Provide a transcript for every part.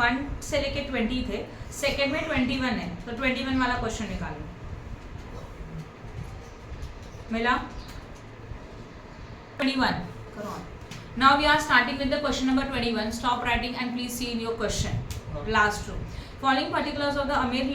1 से लेके 20 थे, सेकेंड में 21 है, तो 21 वाला क्वेश्चन निकालो। मिला 21 करो। Now we are starting with the question number 21. Stop writing and please see in your question. Last row. Following particulars of the Ambed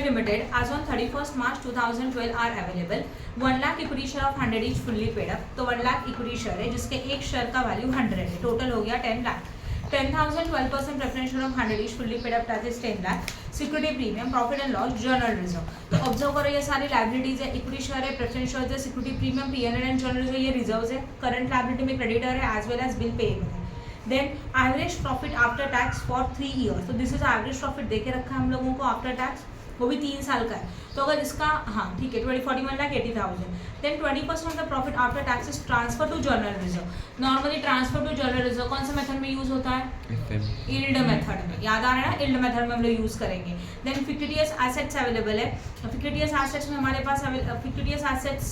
Limited as on 31st March 2012 are available. 1 lakh equity share of 100 each fully paid up. तो 1 lakh equity share है जिसके एक share का value 100 है, total हो गया 10 lakh. 10,000 12% preference share of 100 each fully paid up, that is 10 lakh. Security premium, profit and loss, general reserve. तो observe करो ये सारी लाइबिलिटीज है, इक्विटी शेयर है, प्रेफरेंस शेयर है, security premium, PNL and general reserve, ये रिजर्व्स है। करंट लाइबिलिटी में क्रेडिटर है as well as bill payable है। Then average profit after tax for 3 years, तो दिस इज एवरेज प्रॉफिट देके रखा है हम लोगों को आफ्टर टैक्स, वो भी 3 साल का है। तो अगर इसका हाँ ठीक है 41,80,000, then 20% of the profit after tax is transfer to general reserve. Normally transfer to general reserve कौन सा मेथड में यूज होता है? यील्ड मेथड में, याद आ रहा है ना, यील्ड मेथड में हम लोग यूज करेंगे। देन फिक्टिटियस एसेट्स अवेलेबल है, फिक्टिटियस एसेट्स में हमारे पास फिक्टिटियस एसेट्स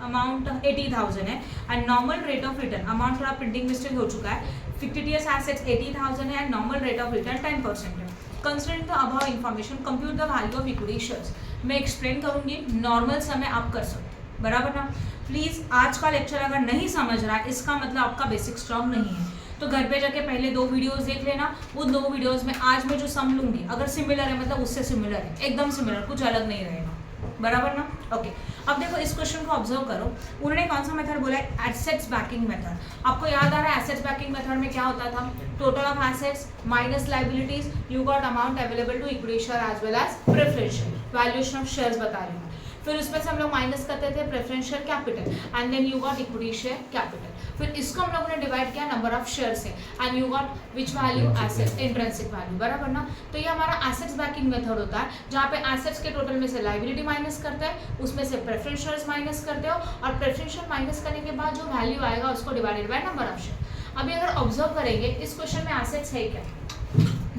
अमाउंट 80,000 है and normal rate of return, amount थोड़ा प्रिंटिंग मिस्टेक हो चुका है, फिक्टिटियस एसेट्स 80,000 है and normal rate of return 10% है। Considering the above information compute the value of equity shares. मैं एक्सप्लेन करूंगी, नॉर्मल समय आप कर सकते, बराबर ना। प्लीज आज का लेक्चर अगर नहीं समझ रहा है इसका मतलब आपका बेसिक स्ट्रॉन्ग नहीं है, तो घर पे जाके पहले 2 वीडियोस देख लेना। वो 2 वीडियोस में आज मैं जो सम लूंगी अगर सिमिलर है मतलब उससे सिमिलर है, एकदम सिमिलर, कुछ अलग नहीं रहेगा, बराबर ना। ओके अब देखो इस क्वेश्चन को ऑब्जर्व करो, उन्होंने कौन सा मेथड बोला है? Assets banking method. आपको याद आ रहा है एसेट्स बैकिंग मेथड में क्या होता था? Total of assets minus liabilities, you got amount available to equity share as well as preference share, valuation of shares बता रही हूँ। फिर उसमें से हम लोग माइनस करते थे preference share capital and then you got equity share capital. फिर इसको हम लोगों ने डिवाइड किया नंबर ऑफ शेयर से and you got which value? Assets, intrinsic value, बराबर ना। तो ये हमारा एसेट्स बैकिंग मेथड होता है जहाँ पे एसेट्स के टोटल में से लाइबिलिटी माइनस करते हैं, उसमें से प्रेफरेंस शेयर्स माइनस करते हो और प्रेफरेंस शेयर माइनस करने के बाद जो वैल्यू आएगा उसको divided by number of share. अभी अगर ऑब्जर्व करेंगे इस क्वेश्चन में एसेट्स है क्या?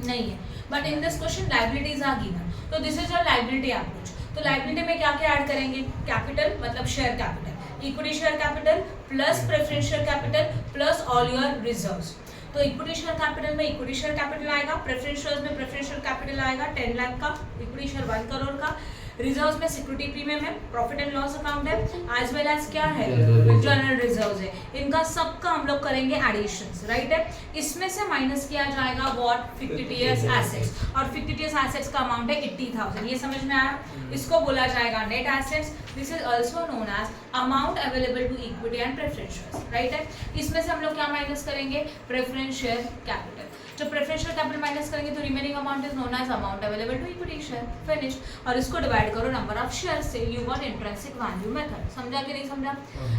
नहीं है, but in this question liabilities are given, तो this is your liability approach. तो लाइबिलिटी में क्या क्या ऐड करेंगे? कैपिटल मतलब share capital, equity share capital plus preference share capital plus all your reserves. तो इक्विटी शेयर कैपिटल में equity share capital आएगा, प्रेफरेंस शेयर्स में प्रेफरेंस शेयर कैपिटल आएगा 10 लाख का, इक्विटी शेयर 1 करोड़ का, रिजर्व्स में सिक्योरिटी प्रीमियम है, प्रॉफिट एंड लॉस अकाउंट है, एज वेल एज क्या है? जनरल रिजर्व्स है। इनका सबका हम लोग करेंगे एडिशंस, राइट है। इसमें से माइनस किया जाएगा व्हाट? फिक्टिटियस एसेट्स, और फिक्टिटियस एसेट्स का अमाउंट है 80,000, ये समझ में आया? इसको बोला जाएगा net assets, this is also known as amount available to equity and preference shares, right है। इसमें से हम लोग क्या माइनस करेंगे? Preference share capital. जब प्रेफरेंस शेयर कैपिटल माइनस करेंगे तो remaining amount is known as amount available to equity share, finish. और इसको डिवाइड करो नंबर ऑफ शेयर से, you got intrinsic value method. समझा कि नहीं समझा?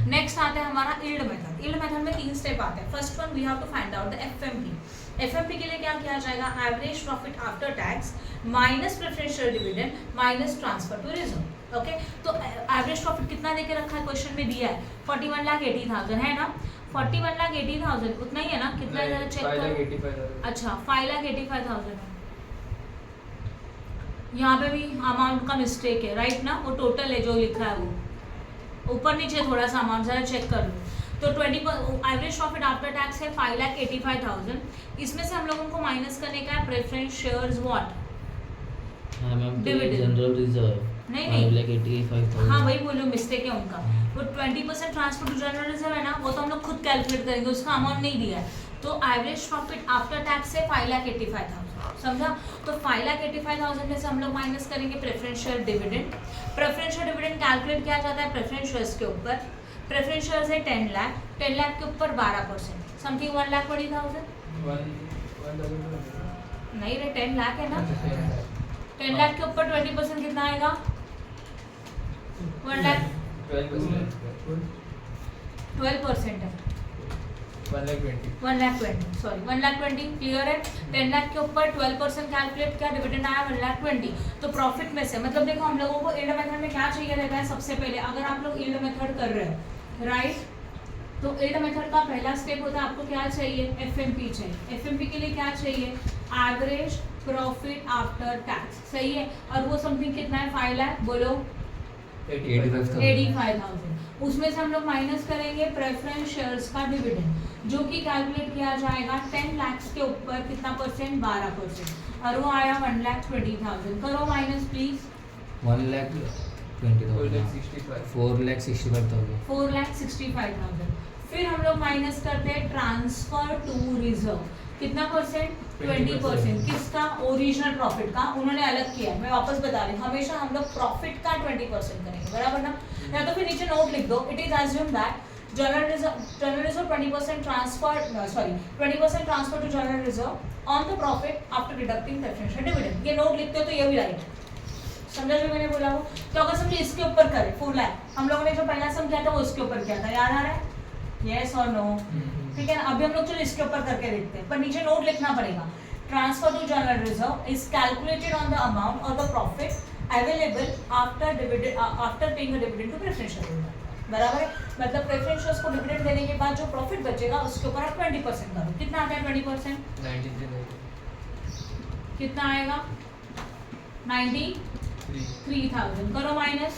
नेक्स्ट आता है हमारा यील्ड मेथड। यील्ड मेथड में 3 स्टेप आते हैं। First one we have to find out the FMP. FMP के लिए क्या किया जाएगा? Average profit after tax minus preference share dividend minus transfer to reserve. Okay, तो एवरेज प्रॉफिट कितना देके रखा है? क्वेश्चन में दिया है 41,80,000 है ना, 41,80,000 उतना ही है ना? कितना है जरा चेक करो। अच्छा 5,85,000 है, यहाँ पे भी अमाउंट का मिस्टेक है, राइट ना, वो टोटल है जो लिखा है वो ऊपर नीचे थोड़ा सा अमाउंट जरा चेक कर लो। तो 20 एवरेज प्रॉफिट आफ्टर टैक्स है 5,85,000, इसमें से हम लोगों को माइनस करने का है preference shares what? Dividend, general reserve नहीं नहीं 5,85,000। हाँ वही बोलो, मिस्टेक है उनका। वो 20% ट्रांसफर टू जनरल रिजर्व है ना, वो तो हम लोग खुद कैलकुलेट करेंगे, उसका अमाउंट नहीं दिया है। तो एवरेज प्रॉफिट आफ्टर टैक्स है 5,85,000, समझा। तो 5,85,000 में से हम लोग माइनस करेंगे preference share dividend. Preference share dividend calculate किया जाता है प्रेफरेंस शेयर्स के ऊपर, प्रेफरेंस शेयर्स है 10 लाख, 10 लाख के ऊपर 12%, समथिंग 1,20,000 नहीं रे, 10 लाख है ना, 10 लाख के ऊपर 20% कितना आएगा? 1 लाख 12% है 1,20,000 सॉरी 1,20,000 क्लियर है। 10 लाख के ऊपर 12% कैलकुलेट किया, डिविडेंड आया 1,20,000। तो प्रॉफिट में से मतलब देखो हम लोगों को यील्ड मेथड में क्या चाहिए रहता है? सबसे पहले अगर आप लोग यील्ड मेथड कर रहे हैं, राइट, तो यील्ड मेथड का पहला स्टेप होता है आपको क्या चाहिए? एफएमपी चाहिए। एफएमपी के लिए क्या चाहिए? एवरेज प्रॉफिट आफ्टर टैक्स, सही है। और वो समथिंग कितना है? 5 लाख, बोलो 85,000। उसमें से हम लोग माइनस करेंगे प्रेफरेंस शेयर्स का डिविडेंड, जो कि कैलकुलेट किया जाएगा 10 लाख के ऊपर कितना परसेंट, 12%, और वो आया 1,20,000। करो माइनस प्लीज। 4,65,000। फिर हम लोग माइनस करते हैं ट्रांसफर टू रिजर्व, कितना परसेंट, 20%। किसका, ओरिजिनल प्रॉफिट का, उन्होंने अलग किया है, मैं वापस बता रही हूँ, हमेशा हम लोग प्रॉफिट का 20% करेंगे, बराबर ना। या तो फिर नीचे नोट लिख दो, it is assume that general reserve 20% transfer, 20% transfer to general reserve on the profit after deducting preferential dividend. ये नोट लिखते हो तो ये भी राइट है, समझा जो मैंने बोला वो। तो अगर समझे इसके ऊपर करें 4 लाख, हम लोगों ने जो पहला सम किया था वो इसके ऊपर किया था, याद आ रहा है, यस और नो, ठीक है ना। अभी हम लोग चलो इसके ऊपर करके देखते हैं, पर नीचे नोट लिखना पड़ेगा। Transfer to general reserve is calculated on the amount और the profit available after dividend, after paying a dividend to preferential holder, बराबर है। मतलब प्रेफरेंशियल्स को डिविडेंड देने के बाद जो प्रॉफिट बचेगा उसके ऊपर आप 20% करो। कितना आता है 20%, 93,000। कितना आएगा, 93,000। करो माइनस,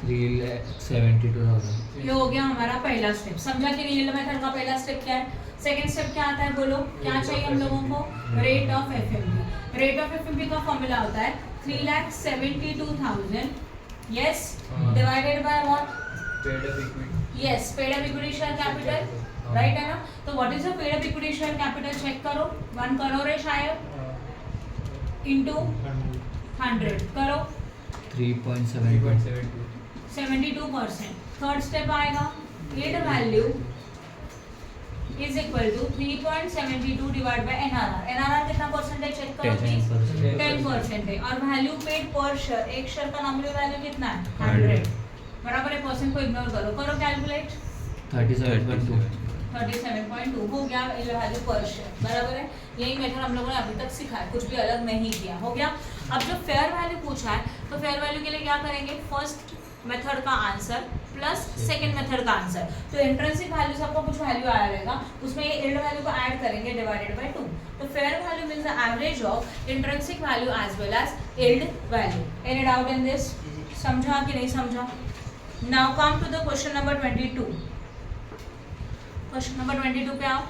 3,72,000। ये हो गया हमारा पहला स्टेप। समझा कि रियल मेथड का पहला स्टेप क्या है। सेकंड स्टेप क्या आता है, बोलो क्या चाहिए हम लोगों को, rate of FMB. Rate of FMB का फॉर्मूला होता है 3,72,000, yes, divided by what, paid up equity. Yes, paid up equity share capital, right है ना। तो what is the paid up equity share capital, check करो, 1 करोड़ है शायद, इनटू 100 करो, 3.72। 72%। थर्ड स्टेप आएगा, yield value is equal to 3.72 divide by NRR. NRR कितना percent है, चेक करो प्लीज, 10% है। और वैल्यू पेड पर शेयर, एक शेयर का नॉमिनल वैल्यू कितना है, 100, बराबर है। परसेंट को इग्नोर करो, करो कैलकुलेट, 37.2। 37.2 हो गया वैल्यू पर शेयर, बराबर है। यही मेथड हम लोगों ने अभी तक सीखा है, कुछ भी अलग नहीं किया, हो गया। अब जो फेयर वैल्यू पूछा है तो फेयर वैल्यू के लिए क्या करेंगे, फर्स्ट मेथड का आंसर प्लस सेकंड मेथड का आंसर। तो इंट्रिंसिक वैल्यू से आपको कुछ वैल्यू आया रहेगा, उसमें ये यील्ड वैल्यू को ऐड करेंगे डिवाइडेड बाय 2। तो fair value means the average of intrinsic value as well as yield value. Any doubt in this, समझा कि नहीं समझा। Now come to the question number 22। Question number 22 पे आओ।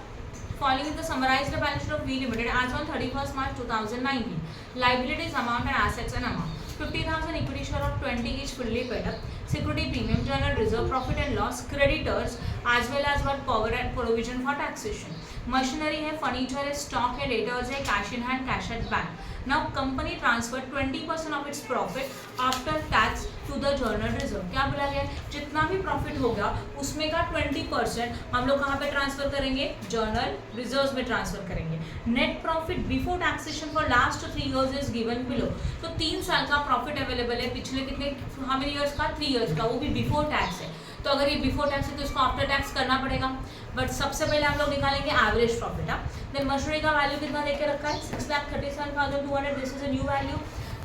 Following the summarized balance sheet of V Limited as on 31st March 2019. Liabilities amount and assets and amount. 50,000 equity share of 20 each fully paid up. Security premium, general reserve, profit and loss, creditors as well as what power and provision for taxation. Machinery है, furniture है, stock है, debtors है, cash in hand, cash at bank. Now company transferred 20% of its profit after tax to the journal reserve. क्या बोला गया, जितना भी profit होगा उसमें का 20% हम लोग कहाँ पे ट्रांसफर करेंगे, जर्नल रिजर्व्स में ट्रांसफर करेंगे। Net profit before taxation for last 3 years is given below. तो 3 साल का प्रॉफिट अवेलेबल है, पिछले कितने, हाउ मेनी इयर्स का, 3 इयर्स का, वो भी बिफोर टैक्स है। तो अगर ये बिफोर टैक्स है तो इसको आफ्टर टैक्स करना पड़ेगा, बट सबसे पहले हम लोग निकालेंगे एवरेज प्रॉफिट। देन मशीनरी का वैल्यू कितना देके रखा है, 6,37,200, this is a new value.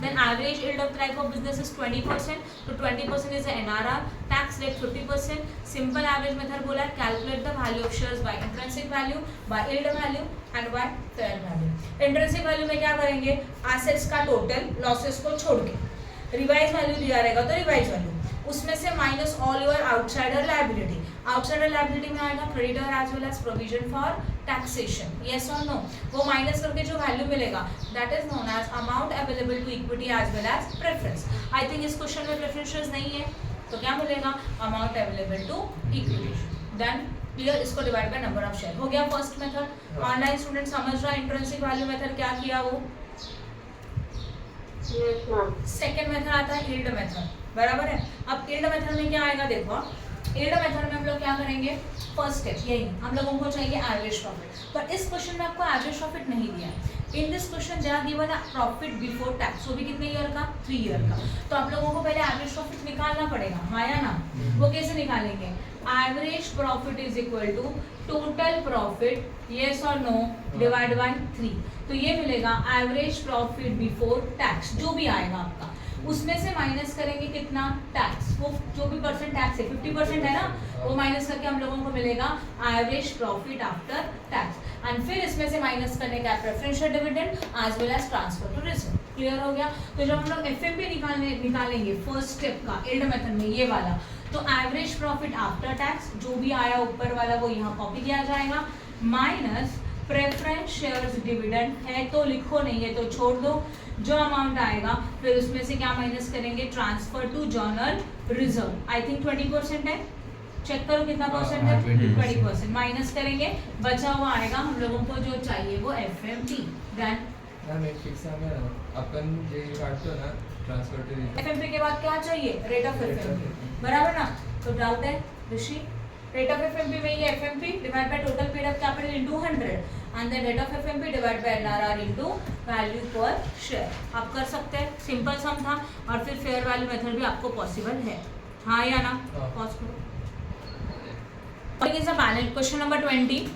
Then average yield of the type of business is 20%. So 20% is the NRR. Tax rate 50%. Simple average method बोला है, calculate the value of shares by intrinsic value, by yield value and by fair value. Intrinsic value में क्या करेंगे, assets का total, losses को छोड़ के, revise value दिया रहेगा तो रिवाइज वैल्यू, उसमें से minus all your outsider liability. Outsider liability में आएगा creditor as well as provision for taxation, yes और नो। वो माइनस करके जो वैल्यू मिलेगा that is known as amount available to equity as well as preference. I think इस question में preferences नहीं है, तो क्या मिलेगा, amount available to equity. Then clear, इसको divide by number of share. हो गया फर्स्ट मेथड। ऑनलाइन स्टूडेंट समझ रहा है इंट्रिंसिक वैल्यू मेथड क्या किया वो। सेकेंड मेथड आता है यील्ड मेथड, बराबर है। अब यील्ड मेथड में क्या आएगा, देखो यील्ड मेथड में हम लोग क्या करेंगे, फर्स्ट स्टेप यही, हम लोगों को चाहिए एवरेज प्रॉफिट, पर इस क्वेश्चन में आपको एवरेज प्रॉफिट नहीं दिया है। In this question they are given profit before tax, वो भी कितने ईयर का, 3 ईयर का। तो आप लोगों को पहले एवरेज प्रॉफिट निकालना पड़ेगा, हाँ या ना। वो कैसे निकालेंगे, average profit is equal to total profit, yes और नो, डिवाइड बाय 3। तो ये मिलेगा एवरेज प्रॉफिट बिफोर टैक्स, जो भी आएगा आपका, उसमें से माइनस करेंगे कितना, टैक्स, वो जो भी परसेंट टैक्स है 50% है ना, वो माइनस करके हम लोगों को मिलेगा average profit after tax. And फिर इसमें से माइनस करने का preferential dividend as well as transfer to reserve. Clear हो गया। तो जब हम लोग एफएमपी निकालेंगे फर्स्ट स्टेप का यील्ड मेथड में, ये वाला, तो एवरेज प्रॉफिट आफ्टर टैक्स जो भी आया ऊपर वाला वो यहाँ कॉपी किया जाएगा, माइनस प्रेफरेंस शेयर्स डिविडेंड है तो लिखो, नहीं है तो छोड़ दो। जो अमाउंट आएगा फिर उसमें से क्या माइनस करेंगे, transfer to general reserve. I think 20% है, चेक करो कितना परसेंट है, 20% माइनस करेंगे, बचा हुआ आएगा हम लोगों को जो चाहिए वो FMP। देन मॅम एक फिक्स आहे ना, आपण जे काढतो ना ट्रान्सफर टू FMP के बाद क्या चाहिए, रेट ऑफ FMP, बराबर ना। तो डाउट है ऋषि, रेट ऑफ FMP में ये FMP divide by total paid up capital into 100 and then rate of FMP divide by NRR into value per share. आप कर सकते हैं, सिंपल सम था, और फिर फेयर वैल्यू मेथड भी आपको पॉसिबल है, हाँ या ना। पॉज करो। क्वेश्चन नंबर 20,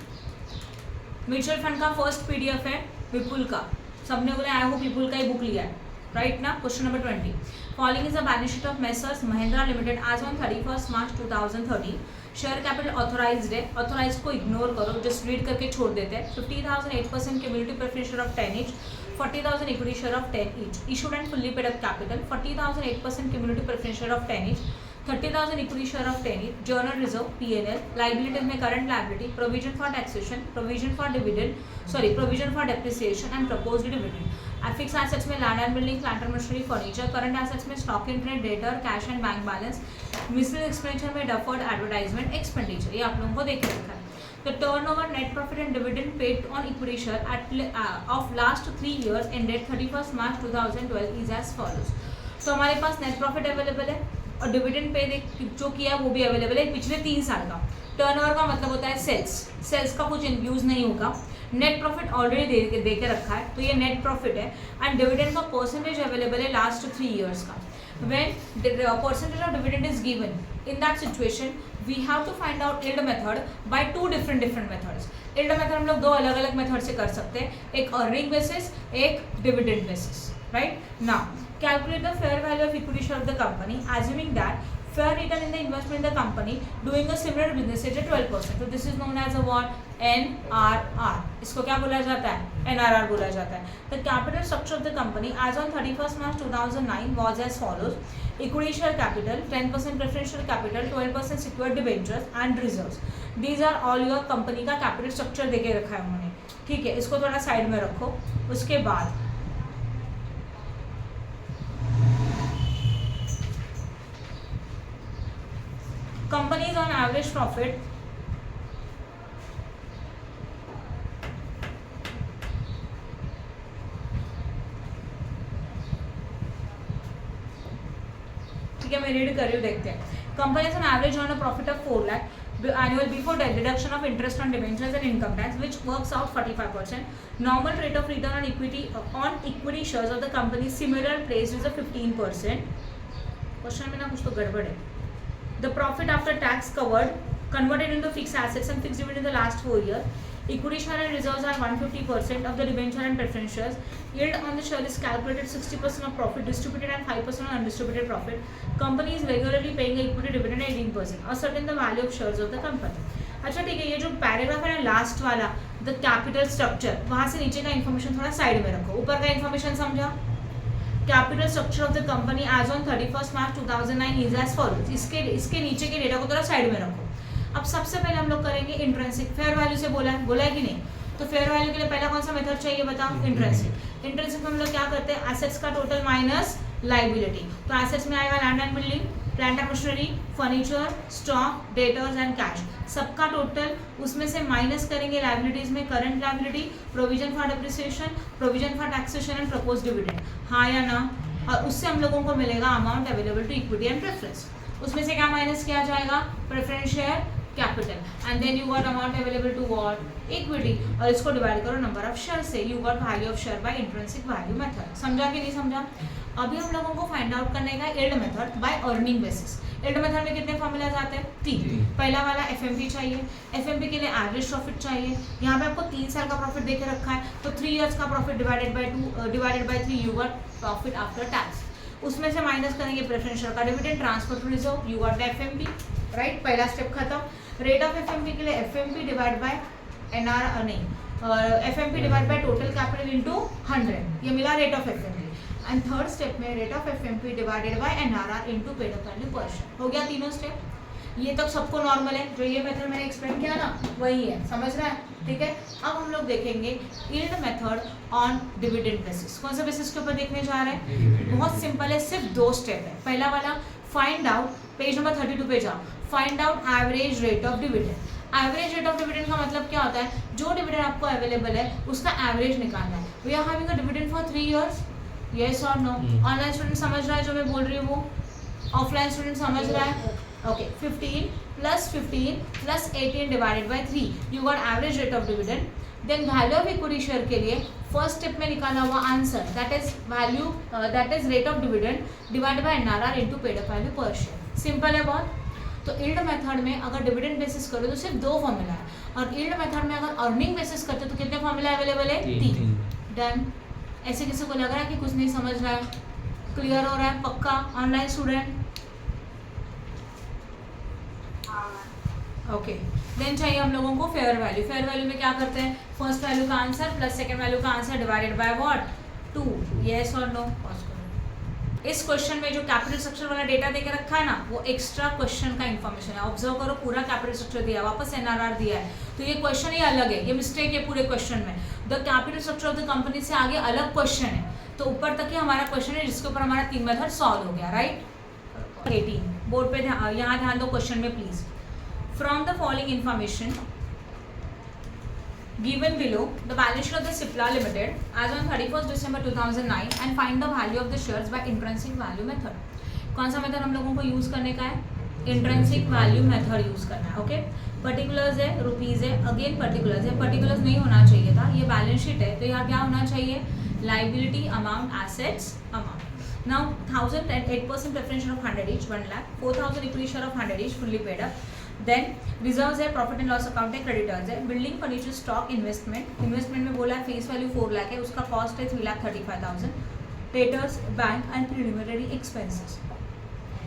म्यूचुअल फंड का फर्स्ट PDF है विपुल का, सबने बोले आई होप विपुल का ही बुक लिया है, राइट ना। Question number 20, following is the balance sheet of messrs Mahindra limited as on 31 March 2013। Share capital authorised है, ऑथोराइज को इग्नोर करो, जस्ट रीड करके छोड़ देते हैं। 50,000 8% community preference share of 10 each, 40,000 equity share of 10 each, issued and fully paid up capital 40,000 8% community preference share of 10 each, 30,000 equity share of 10 each, general reserve PNL, liabilities में current liability, provision for taxation, provision for dividend, provision for depreciation and proposed dividend. Fix assets में land and building, plant and machinery, furniture. Current assets में stock in trade, debtor, cash and bank balance. Miscellaneous expenditure में deferred advertisement expenditure, ये आप लोगों को देख के रखा है। The turnover, net profit and dividend paid on equity share of last 3 years ended 31st March 2012 is as follows। तो हमारे पास नेट प्रॉफिट अवेलेबल है और डिविडेंड पे जो किया है वो भी अवेलेबल है पिछले 3 साल का। टर्नओवर का मतलब होता है सेल्स का कुछ यूज नहीं होगा। नेट प्रॉफिट ऑलरेडी दे के रखा है तो ये नेट प्रॉफिट है, एंड डिविडेंड का परसेंटेज अवेलेबल है लास्ट 3 years का। When the percentage of dividend is given, in that situation we have to find out yield method by 2 different methods। yield method हम लोग 2 अलग-अलग मेथड से कर सकते हैं, एक अर्निंग बेसिस, एक dividend basis, right. Now calculate the fair value of equity share of the company assuming that fair return in the investment in the company doing a similar business is 12%। so this is known as a what, NRR। इसको क्या बोला जाता है, NRR बोला जाता है। The capital structure of the company as on 31st March 2009 was as follows: equity share capital 10% preferential capital, 12% secured debentures and reserves। These are all your company का capital structure देके रखा है उन्होंने, ठीक है। इसको थोड़ा साइड में रखो। उसके बाद companies on average profit ठीक है, मैं रीड कर रही हूँ, देखते हैं। Companies on average on a profit of 4 lakh annual before deduction of interest on debentures and income tax, which works out 45%. Normal rate of return on equity shares of the company similar placed is a 15%। Question में ना कुछ तो गड़बड़ है। The profit after tax converted into fixed assets and fixed dividend in the last 4 years. Equity share and reserves are 150% of the debenture and preference shares. Yield on the share is calculated 60% of profit distributed and 5% on undistributed profit. Company is regularly paying equity dividend 18%. Ascertain the value of shares of the company। अच्छा ठीक है, ये जो paragraph है ना last वाला, the capital structure, वहाँ से नीचे का इन्फॉर्मेशन थोड़ा साइड में रखो, ऊपर का इन्फॉर्मेशन समझा। Capital structure of the company as on 31st March 2009 is as follows. इसके नीचे के डेटा को थोड़ा साइड में रखो। अब सबसे पहले हम लोग करेंगे इंट्रेंसिक। फेयर वैल्यू से बोला है कि नहीं, तो फेयर वैल्यू के लिए पहला कौन सा मेथड चाहिए बताओ, इंट्रेंसिक। इंट्रेंसिक में हम लोग क्या करते हैं, एसेट्स का टोटल माइनस लाइबिलिटी। तो एसेट्स में आएगा land and building, plant and machinery, furniture, stock, debtors and cash, सबका टोटल। उसमें से माइनस करेंगे लाइबिलिटीज में current liability, provision for depreciation, provision for taxation and propose dividend, हाँ या ना। और उससे हम लोगों को मिलेगा amount available to equity and preference. उसमें से क्या माइनस किया जाएगा, preference share capital, and then you got amount available to what, equity, और इसको डिवाइड करो नंबर ऑफ शेयर से, you got value of share by intrinsic value method. समझा कि नहीं समझा। अभी हम लोगों को फाइंड आउट करने का yield method by earning basis. Yield method में कितने फॉर्मूलाज आते हैं, 3। पहला वाला FMP चाहिए, FMP के लिए एवरेज प्रॉफिट चाहिए। यहाँ पे आपको 3 साल का प्रॉफिट देके रखा है, तो 3 years का profit divided by 3 you got profit after tax. उसमें से माइनस करेंगे प्रेफरेंस शेयर का dividend, transfer to reserve, you got FMP, right. पहला स्टेप खत्म। रेट ऑफ FMP के लिए FMP डिवाइड बाय NR नहीं, FMP divide by total capital into 100, ये मिला rate of FMP। And third step में rate of FMP divided by NRR into paid up value per share. हो गया तीनों step. ये तक सबको नॉर्मल है, जो ये मेथड मैंने एक्सप्लेन किया ना वही है, समझ रहा है? ठीक है, अब हम लोग देखेंगे yield method on dividend basis. कौन सा बेसिस के ऊपर देखने जा रहे हैं? बहुत सिंपल है, सिर्फ 2 स्टेप है। पहला वाला फाइंड आउट, पेज नंबर 32 पे जाओ, find out average rate of dividend. Average rate of dividend का मतलब क्या होता है? जो डिविडेंड आपको अवेलेबल है उसका एवरेज निकालना है। We are having a dividend for 3 years, yes और नो? ऑनलाइन स्टूडेंट समझ रहा है जो मैं बोल रही हूँ वो? ऑफलाइन स्टूडेंट समझ रहा है? Okay, 15 plus 18 divided by 3, you got average rate of dividend. Then value of equity share के लिए फर्स्ट स्टेप में निकाला हुआ answer, that is value, that is rate of dividend divided by NRR into paid up value per share. Simple है बहुत। तो yield method में अगर डिविडेंड बेसिस करो तो सिर्फ 2 फॉर्मूला है, और यील्ड मेथड में अगर अर्निंग बेसिस करते हो तो कितने फॉर्मूला अवेलेबल है? 3। डन। ऐसे किसी को लग रहा है कि कुछ नहीं समझ रहा है? क्लियर हो रहा है पक्का ऑनलाइन स्टूडेंट? ओके, देन चाहिए हम लोगों को फेयर वैल्यू। फेयर वैल्यू में क्या करते हैं? फर्स्ट वैल्यू का आंसर प्लस सेकंड वैल्यू का answer divided by what? 2। Yes और नो? पॉज करो। इस क्वेश्चन में जो कैपिटल स्ट्रक्चर वाला डेटा देके रखा है ना, वो एक्स्ट्रा क्वेश्चन का इन्फॉर्मेशन है। ऑब्जर्व करो, पूरा कैपिटल स्ट्रक्चर दिया, वापस एनआरआर दिया है, तो ये क्वेश्चन ही अलग है, ये मिस्टेक है पूरे क्वेश्चन में। The capital structure of the company से आगे अलग क्वेश्चन है, तो ऊपर तक ही हमारा क्वेश्चन है जिसके ऊपर हमारा 3 मेथड सॉल्व हो गया, राइट? 18 बोर्ड पे यहाँ ध्यान दो क्वेश्चन में please. From the following information given below, the balance sheet of the Cipla Limited as on 31st December 2009 and find the value of the shares by intrinsic value method. कौन सा method हम लोगों को use करने का है? Intrinsic value method use करना है। ओके, पर्टिकुलर्स है, रुपीज है, अगेन पर्टिकुलर्स है, पर्टिकुलर्स नहीं होना चाहिए था, ये बैलेंस शीट है तो यहाँ क्या होना चाहिए? Liability amount, assets amount. Now 1008% preferential of 100 each, 1 lakh, 4000 equity share of 100 each fully paid up. Then reserves है, प्रॉफिट एंड लॉस अकाउंट है, क्रेडिटर्स है, building furniture stock investment. Investment में बोला है फेस वैल्यू 4 लाख है, उसका कॉस्ट है 3,35,000। Debtors, bank and preliminary expenses.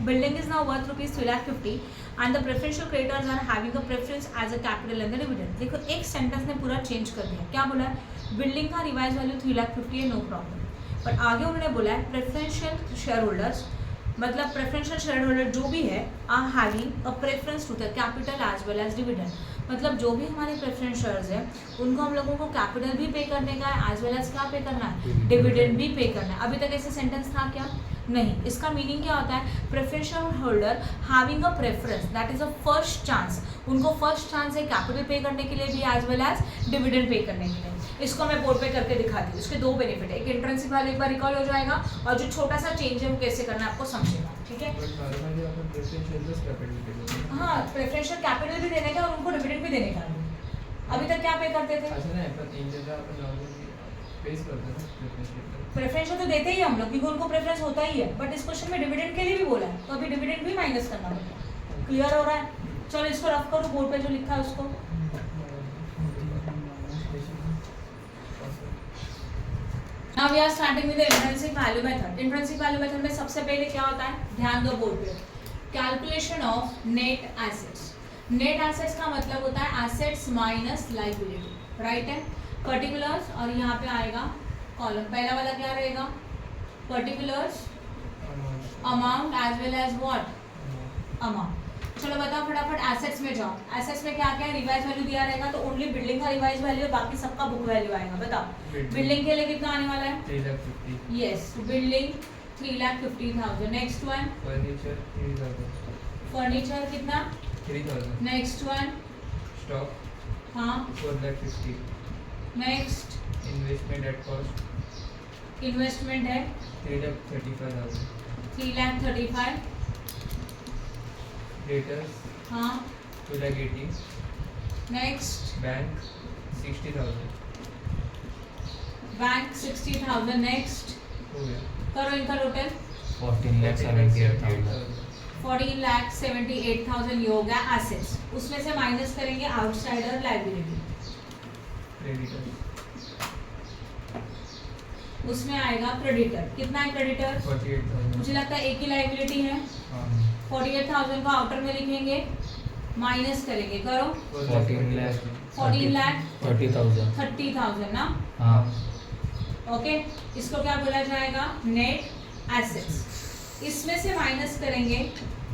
Building is now worth rupees 3,50,000 and the preferential creditors are having a preference as a capital in the dividend. देखो एक sentence ने पूरा चेंज कर दिया, क्या बोला है? बिल्डिंग का रिवाइज वैल्यू 3,50,000 है, नो प्रॉब्लम, पर आगे उन्होंने बोला है प्रेफरेंशियल शेयर होल्डर्स, मतलब प्रेफरेंशियल शेयर होल्डर जो भी है are having a preference to the capital as well as dividend. मतलब जो भी हमारे प्रेफरेंस शेयर्स हैं उनको हम लोगों को कैपिटल भी पे करने का है, एज वेल एज क्या पे करना है? डिविडेंड भी पे करना है। अभी तक ऐसे सेंटेंस था क्या? नहीं। इसका मीनिंग क्या होता है? Preferential holder having a preference, that is a first chance, उनको फर्स्ट चांस है कैपिटल पे करने के लिए भी as well as dividend pay करने के लिए। इसको मैं बोर्ड पे करके दिखाती हूँ। इसके 2 बेनिफिट है, एक इंट्रिंसिक वैल्यू एक बार रिकॉल हो जाएगा और जो छोटा सा चेंज है वो कैसे करना है आपको समझेगा, ठीक है? हाँ, प्रेफरेंशियल कैपिटल भी देने का और उनको डिविडेंड भी देने का। अभी तक क्या पे करते थे? प्रेफरेंशियल तो देते ही हम लोग क्योंकि उनको प्रेफरेंस होता ही है, बट इस क्वेश्चन में डिविडेंड के लिए भी बोला है, तो अभी डिविडेंड भी माइनस करना पड़ेगा। क्लियर हो रहा है? चलो इसको रफ करो, बोर्ड पे जो लिखा है उसको। Now we are starting with the intrinsic value method. Intrinsic value method में सबसे पहले क्या होता है? ध्यान दो बोर्ड पे। Calculation of net assets. Net assets का मतलब होता है assets minus liability, राइट है? Particulars और यहाँ पे आएगा कॉलम, पहला वाला क्या रहेगा? Particulars, amount as well as what? Amount. चलो बताओ फटाफट एसेट्स में जाओ। एसेट्स में क्या क्या है? रिवाइज वैल्यू दिया रहेगा तो ओनली बिल्डिंग का रिवाइज वैल्यू है, बाकी सबका बुक वैल्यू आएगा। बताओ बिल्डिंग के लिए कितना आने वाला है? 3,50,000। Yes, building 3,50,000। Next one furniture 3,000। Furniture कितना? 3,000। नेक्स्ट वन स्टॉक हाँ 4,50,000। Next investment at cost investment है 3,35,000। 3,35,000। डेटर्स हाँ 2,80,000। Next bank 60,000। बैंक 60,000। नेक्स्ट हो गया। करो इनका टोटल 14,78,000। 14,78,000 ये हो गया एसेट्स। उसमें से माइनस करेंगे आउटसाइडर लायबिलिटी, क्रेडिटर उसमें आएगा क्रेडिटर। कितना है क्रेडिटर? 48,000। मुझे लगता है एक ही लायबिलिटी है। हाँ 48,000 को आउटर में लिखेंगे, माइनस करेंगे, करो 14 लाख 30,000। 30,000 ना। हाँ ओके, इसको क्या बोला जाएगा? Net assets. इसमें से माइनस करेंगे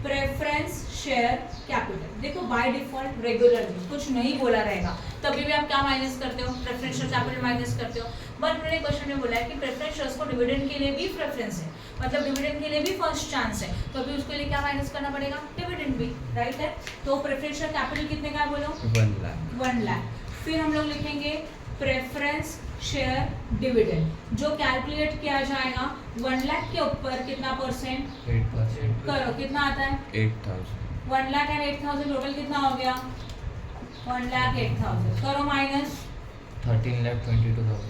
प्रेफरेंस शेयर कैपिटल। देखो बाय डिफॉल्ट रेगुलरली कुछ नहीं बोला रहेगा, तभी भी आप क्या माइनस करते हो, प्रेफरेंस शेयर कैपिटल माइनस करते हो। बट उन्होंने क्वेश्चन में बोला है कि प्रेफरेंस शेयर्स को डिविडेंड के लिए भी प्रेफरेंस है, मतलब डिविडेंड के लिए भी फर्स्ट चांस है, तो अभी उसके लिए क्या माइनस करना पड़ेगा, डिविडेंड भी, राइट है। तो प्रेफरेंस शेयर कैपिटल कितने का है बोलो, 1 लाख। 1 लाख। फिर हम लोग लिखेंगे प्रेफरेंस शेयर डिविडेंड जो कैलकुलेट किया जाएगा 1 लाख के ऊपर कितना परसेंट 8%। करो, कितना आता है 8,000। 1 लाख एंड 8,000 टोटल कितना हो गया 1 लाख 8,000 करो माइनस 13,22,000।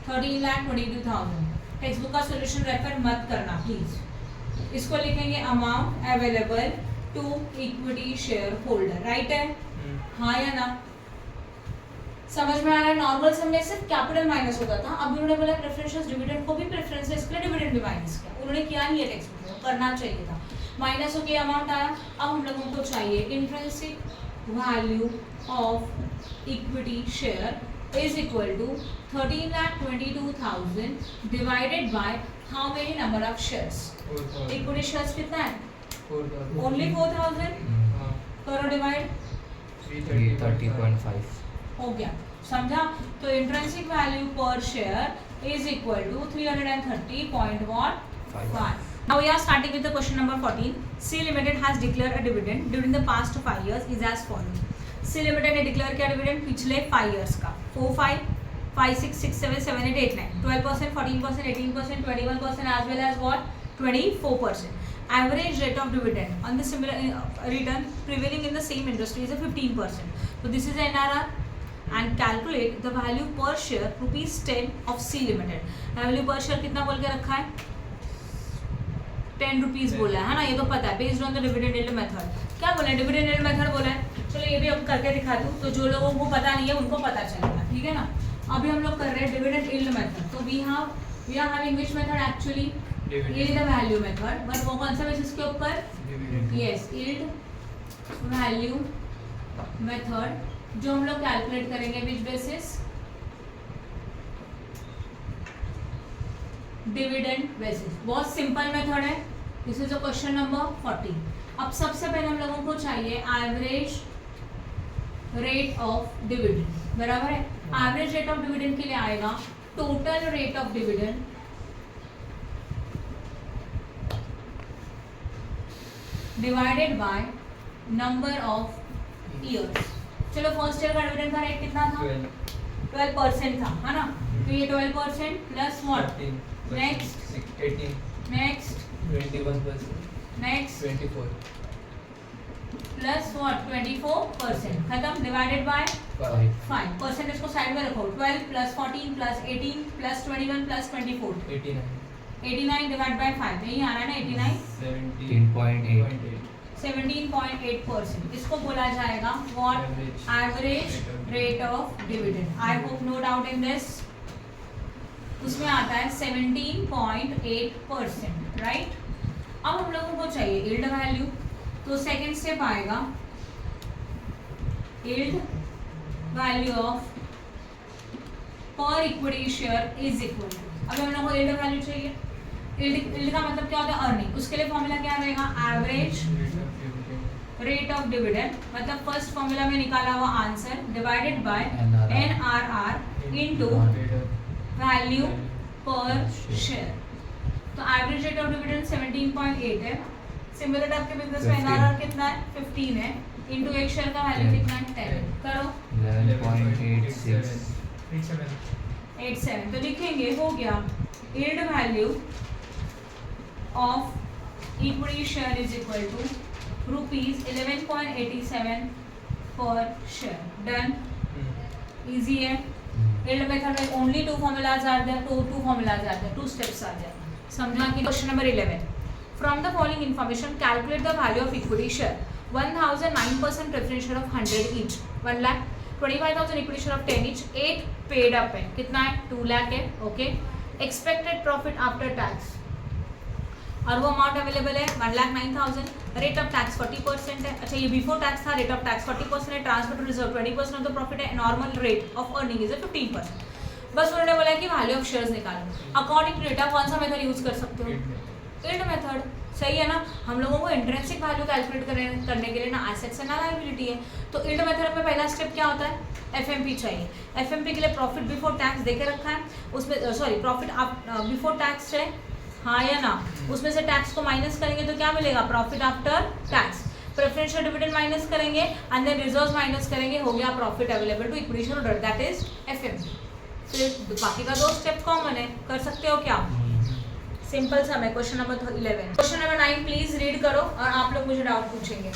13,22,000। टेक्स्ट बुक का सॉल्यूशन रेफर मत करना प्लीज। इसको लिखेंगे amount available to equity share holder, right है, हाँ या ना, समझ में आ रहा है। नॉर्मल सम में सिर्फ कैपिटल माइनस होता था, अब उन्होंने बोला प्रेफरेंस डिविडेंड को भी प्रेफरेंस है, इसके लिए डिविडेंड भी माइनस किया, उन्होंने किया नहीं है टेक्स्ट बुक में, करना चाहिए था। माइनस हो गया अमाउंट आया। अब हम लोगों को चाहिए intrinsic value of equity share is equal to 13,22,000 divided by how many number of shares. Equity shares कितना है, ओनली 4,000, करो डिवाइड 330.5। हो गया, समझा। तो intrinsic value per share is equal to 330.5. Now we are starting with the question number 14. C Limited has declared a dividend during the past 5 years is as follows. C Limited ने declare किया dividend पिछले 5 years का 4, 5, 5, 6, 6, 7, 7, 8, 8, 9, 12%, 14%, 18%, 21% as well as what 24%. Average rate of dividend on the similar return prevailing in the same industry is a 15%. So this is NRR. And calculate the value per share ₹10 of C Limited. Value per share कितना बोल के रखा है 10 rupees बोला है ना, ये तो पता है, based on the dividend yield method. क्या बोला है, डिविडेंड यील्ड मेथड बोला है। चलो ये भी हम करके दिखा दूँ तो जो लोगों को पता नहीं है उनको पता चलेगा, ठीक है ना। अभी हम लोग कर रहे हैं डिविडेंड यील्ड मेथड, तो we are having which method actually, yield value method, but वो कौन सा बेसिस के ऊपर, यस यील्ड वैल्यू मेथड, जो हम लोग कैलकुलेट करेंगे विच बेसिस, डिविडेंड बेसिस। बहुत सिंपल मेथड है। This is a question number 40। अब सबसे पहले हम लोगों को चाहिए एवरेज रेट ऑफ डिविडेंड, बराबर है। एवरेज रेट ऑफ डिविडेंड के लिए आएगा total rate of dividend divided by number of years. चलो फर्स्ट ईयर का डिविडेंड का रेट कितना था, 12% था, है ना। तो ये 12% plus what, next 18, next 21%, next 24, plus what 24%, खत्म, डिवाइडेड बाय 5। परसेंटेज को साइड में रखो, 12 plus 14 plus 18 plus 21 plus 24, 89 divide by 5, यही आ रहा है ना 89, 17.8%। इसको बोला जाएगा what, average rate of dividend. I hope no doubt in this. उसमें आता है 17.8%, राइट। अब हम लोगों को चाहिए यील्ड वैल्यू, तो सेकंड स्टेप आएगा yield value of per equity share is equal to, अभी हम लोगों को यील्ड वैल्यू चाहिए। यील्ड का मतलब क्या होता है, अर्निंग। उसके लिए फॉर्मूला क्या रहेगा, एवरेज रेट ऑफ डिविडेंड, मतलब फर्स्ट फॉर्मूला में निकाला हुआ answer divided by NRR into value per share. तो एवरेज रेट ऑफ डिविडेंड 17.8 है। सिमिलर आपके बिजनेस में NRR कितना है, 15 है, इनटू एक शेयर का वैल्यू कितना है, 10। करो 11.87। तो लिखेंगे हो गया yield value of equity share is equal to ₹11.87 per share. Done, easy है। यील्ड मेथड में only 2 formulas are there, 2 formulas are there, 2 steps are there. समझा कि question number 11, from the following information calculate the value of equity share. 1,009% preference share of 100 each, 1 lakh, 25,000 equity share of 10 each, 8 paid up है, कितना है 2 लाख है, okay. Expected profit after tax, और वो amount available है 1,09,000। Rate of tax 40% है। अच्छा ये बिफोर टैक्स था, रेट ऑफ टैक्स 40% है, transfer to reserve 20% of the profit है, normal rate of earning is 15%। बस उन्होंने बोला कि वैल्यू ऑफ शेयर्स निकालो। अकॉर्डिंग टू डेटा कौन सा मेथड यूज कर सकते हो, यील्ड मेथड। सही है ना। हम लोगों को इंट्रिंसिक वैल्यू कैलकुलेट करने के लिए ना एसेट्स है ना लायबिलिटी है। तो ईल्ड मेथड में पहला स्टेप क्या होता है, एफएमपी चाहिए। एफएमपी के लिए प्रॉफिट बिफोर टैक्स देके रखा है, उसमें सॉरी प्रॉफिट बिफोर टैक्स है, हाँ या ना। उसमें से टैक्स को माइनस करेंगे तो क्या मिलेगा, profit after tax. Preferential dividend minus करेंगे एंड देन रिजर्व्स माइनस करेंगे, हो गया profit available to equity shareholder, that is FMP. फिर बाकी का 2 स्टेप कॉमन है, कर सकते हो क्या, सिंपल सा है। Question number 11। Question number 9 please read करो और आप लोग मुझे डाउट पूछेंगे।